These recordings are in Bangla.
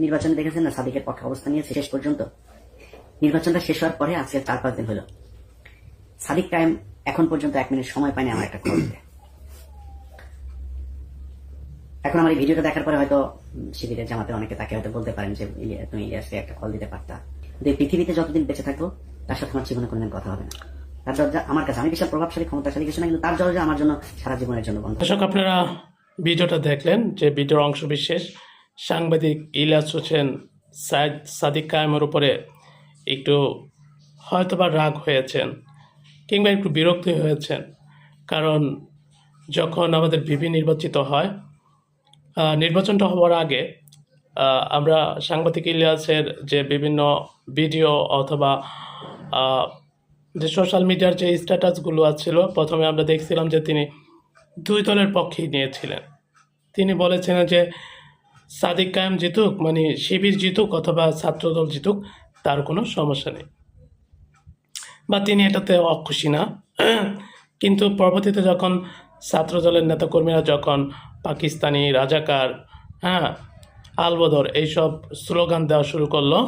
নির্বাচনে দেখেছেন না সাদিকের পক্ষে অবস্থান নিয়েছে শেষ পর্যন্ত। নির্বাচনটা শেষ হওয়ার পরে আজকে 4-5 দিন হলো সাদিক কায়েম এখন পর্যন্ত 1 মিনিট সময় পায়নি আমার একটা কল দিতে। এখন আমার এই ভিডিওটা দেখার পরে হয়তো শিবিরের জামাতে অনেকে তাকে হয়তো বলতে পারেন যে তুমি ইলিয়াসকে একটা কল দিতে পারতা, কিন্তু এই পৃথিবীতে যতদিন বেঁচে থাকবো তার সাথে আমার জীবনে কোনোদিন কথা হবে না। তার দরজা আমার কাছে, আমি বিশাল প্রভাবশালী ক্ষমতাশালী কিছু না, কিন্তু তার দরজা আমার জন্য সারা জীবনের জন্য বন্ধ। দর্শক, আপনারা ভিডিওটা দেখলেন, যে ভিডিওর অংশ বিশেষ সাংবাদিক ইলিয়াস হোসেন সাদিক কায়েমের উপরে একটু হয়তোবা রাগ হয়েছেন কিংবা একটু বিরক্ত হয়েছেন। কারণ যখন আমাদের ভিপি নির্বাচিত হয়, নির্বাচনটা হওয়ার আগে আমরা সাংবাদিক ইলিয়াসের যে বিভিন্ন ভিডিও অথবা যে সোশ্যাল মিডিয়ার যে স্ট্যাটাসগুলো আছিল, প্রথমে আমরা দেখছিলাম যে তিনি 2 দলের পক্ষেই নিয়েছিলেন। তিনি বলেছিলেন যে সাদিক কায়েম জিতুক, মানে শিবির জিতুক অথবা ছাত্রদল জিতুক, তার কোনো সমস্যা নেই, বা তিনি এটাতে অখুশি না। কিন্তু পরবর্তীতে যখন ছাত্রদলের নেতাকর্মীরা যখন পাকিস্তানি, রাজাকার, আলবদর এইসব স্লোগান দেওয়া শুরু করলো,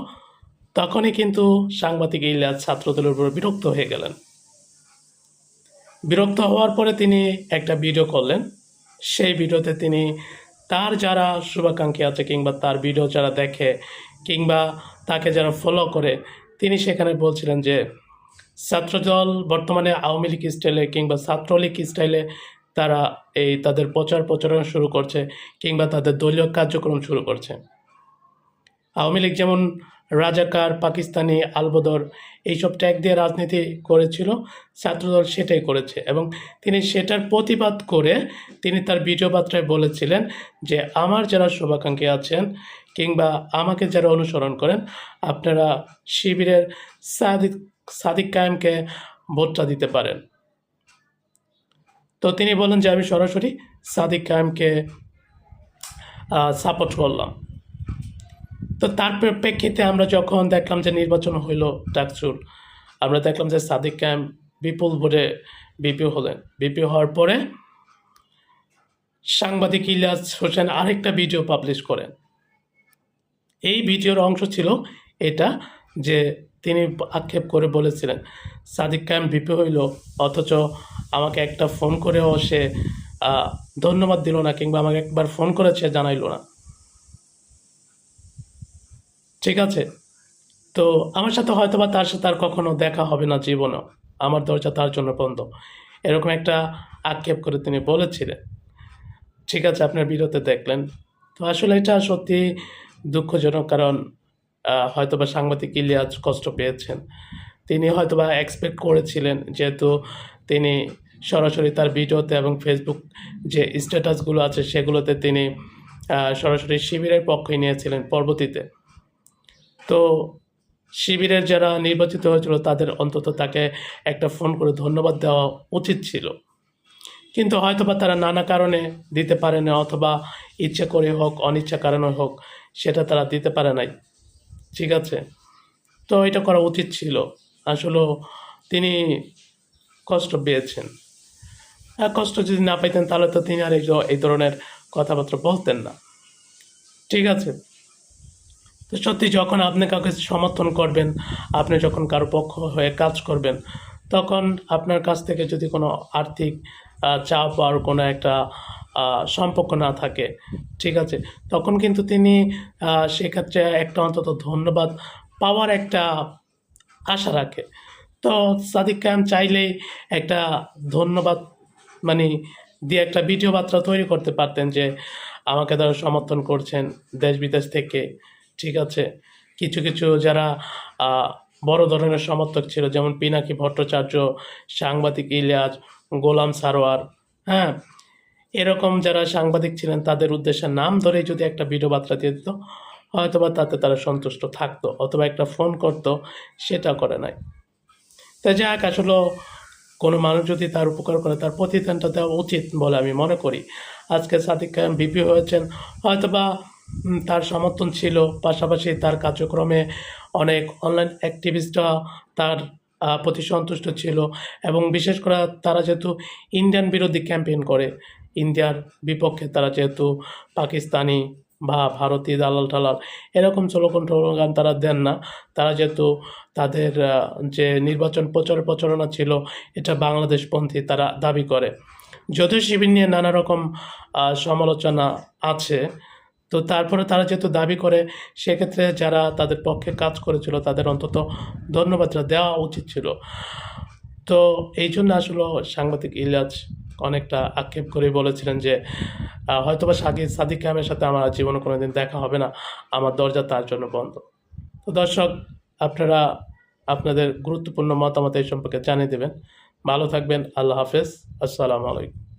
তখনই কিন্তু সাংবাদিক ইলিয়াস ছাত্রদলের উপর বিরক্ত হয়ে গেলেন। বিরক্ত হওয়ার পরে তিনি একটা ভিডিও করলেন। সেই ভিডিওতে তিনি তার যারা শুভাকাঙ্ক্ষী আছে কিংবা তার ভিডিও যারা দেখে কিংবা তাকে যারা ফলো করে, তিনি সেখানে বলছিলেন যে ছাত্রদল বর্তমানে আওয়ামী লীগ স্টাইলে কিংবা ছাত্রলীগ স্টাইলে তারা তাদের প্রচারণা শুরু করছে কিংবা তাদের দলীয় কার্যক্রম শুরু করছে। আওয়ামী লীগ যেমন রাজাকার, পাকিস্তানি, আলবদর এইসব ট্যাগ দিয়ে রাজনীতি করেছিল, ছাত্রদল সেটাই করেছে। এবং তিনি সেটার প্রতিবাদ করে তিনি তার ভিডিও বার্তায় বলেছিলেন যে আমার যারা শুভাকাঙ্ক্ষী আছেন কিংবা আমাকে যারা অনুসরণ করেন, আপনারা শিবিরের সাদিক কায়েমকে ভোটটা দিতে পারেন। তো তিনি বলেন যে আমি সরাসরি সাদিক কায়েমকে সাপোর্ট করলাম। তো তার প্রেক্ষিতে আমরা যখন দেখলাম যে নির্বাচন হইল ডাকসুর, আমরা দেখলাম যে সাদিক কায়েম বিপুল ভোটে বিপি হলেন। বিপি হওয়ার পরে সাংবাদিক ইলিয়াস হোসেন আরেকটা ভিডিও পাবলিশ করেন। এই ভিডিওর অংশ ছিল এটা, যে তিনি আক্ষেপ করে বলেছিলেন সাদিক কায়েম বিপি হইল, অথচ আমাকে একটা ফোন করেও সে ধন্যবাদ দিল না কিংবা আমাকে একবার ফোন করেছে জানাইল না। ঠিক আছে, তো আমার সাথে হয়তো বা তার সাথে আর কখনো দেখা হবে না জীবনেও, আমার দরজা তার জন্য বন্ধ, এরকম একটা আক্ষেপ করে তিনি বলেছিলেন। ঠিক আছে, আপনার ভিডিওতে দেখলেন। তো আসলে এটা সত্যি দুঃখজনক, কারণ হয়তোবা সাংবাদিক ইলিয়াস কষ্ট পেয়েছেন। তিনি হয়তোবা এক্সপেক্ট করেছিলেন, যেহেতু তিনি সরাসরি তার ভিডিওতে এবং ফেসবুক যে স্ট্যাটাসগুলো আছে সেগুলোতে তিনি সরাসরি শিবিরের পক্ষে নিয়েছিলেন পরবর্তীতে। তো শিবিরের যারা নির্বাচিত হয়েছিল তাদের অন্তত তাকে একটা ফোন করে ধন্যবাদ দেওয়া উচিত ছিল, কিন্তু হয়তোবা তারা নানা কারণে দিতে পারে না, অথবা ইচ্ছা করে হোক অনিচ্ছা কারণে হোক সেটা তারা দিতে পারে নাই। ঠিক আছে, তো এটা করা উচিত ছিল। আসলে তিনি কষ্ট পেয়েছেন, কষ্ট যদি না পাইতেন তাহলে তো তিনি আর এই ধরনের কথাবার্তা বলতেন না। ঠিক আছে, তো সত্যি যখন আপনি কাউকে সমর্থন করবেন, আপনি যখন কারো পক্ষ হয়ে কাজ করবেন, তখন আপনার কাছ থেকে যদি কোনো আর্থিক চাপ আর কোনো একটা সম্পর্ক না থাকে, ঠিক আছে, তখন কিন্তু তিনি সেক্ষেত্রে একটা অন্তত ধন্যবাদ পাওয়ার একটা আশা রাখে। তো সাদিক কায়েম চাইলেই একটা ধন্যবাদ মানে দিয়ে একটা ভিডিও বার্তা তৈরি করতে পারতেন যে আমাকে তারা সমর্থন করছেন দেশ বিদেশ থেকে। ঠিক আছে, কিছু কিছু যারা বড় ধরনের সমর্থক ছিল, যেমন পিনাকি ভট্টাচার্য, সাংবাদিক ইলিয়াস, গোলাম সারোয়ার, এরকম যারা সাংবাদিক ছিলেন তাদের উদ্দেশ্যে নাম ধরে যদি একটা ভিডিও বার্তা দিয়ে দিত, হয়তোবা তাতে তারা সন্তুষ্ট থাকতো, অথবা একটা ফোন করতো, সেটা করে নাই। তাই যাক, আসলে কোনো মানুষ যদি তার উপকার করে তার প্রতিদানটা দেওয়া উচিত বলে আমি মনে করি। আজকে সাদিক কায়েম ভিপি হয়েছেন, হয়তোবা তার সমর্থন ছিল, পাশাপাশি তার কার্যক্রমে অনেক অনলাইন অ্যাক্টিভিস্টরা তার প্রতি সন্তুষ্ট ছিল, এবং বিশেষ করে তারা যেহেতু ইন্ডিয়ান বিরোধী ক্যাম্পেইন করে, ইন্ডিয়ার বিপক্ষে তারা যেহেতু পাকিস্তানি বা ভারতীয় দালাল টালাল এরকম স্লোগান তারা দেন না। তারা যেহেতু তাদের যে নির্বাচন প্রচারণা ছিল এটা বাংলাদেশপন্থী তারা দাবি করে। যদিও শিবির নিয়ে নানা রকম সমালোচনা আছে, তো তারপরে তারা যেহেতু দাবি করে, সেক্ষেত্রে যারা তাদের পক্ষে কাজ করেছিল তাদের অন্তত ধন্যবাদটা দেওয়া উচিত ছিল। তো এই জন্য আসলে সাংবাদিক ইলিয়াস অনেকটা আক্ষেপ করে বলেছিলেন যে হয়তোবা সাদিক খানের সাথে আমার জীবনে কোনোদিন দেখা হবে না, আমার দরজা তার জন্য বন্ধ। তো দর্শক, আপনারা আপনাদের গুরুত্বপূর্ণ মতামত এই সম্পর্কে জানিয়ে দেবেন। ভালো থাকবেন। আল্লাহ হাফেজ। আসসালামু আলাইকুম।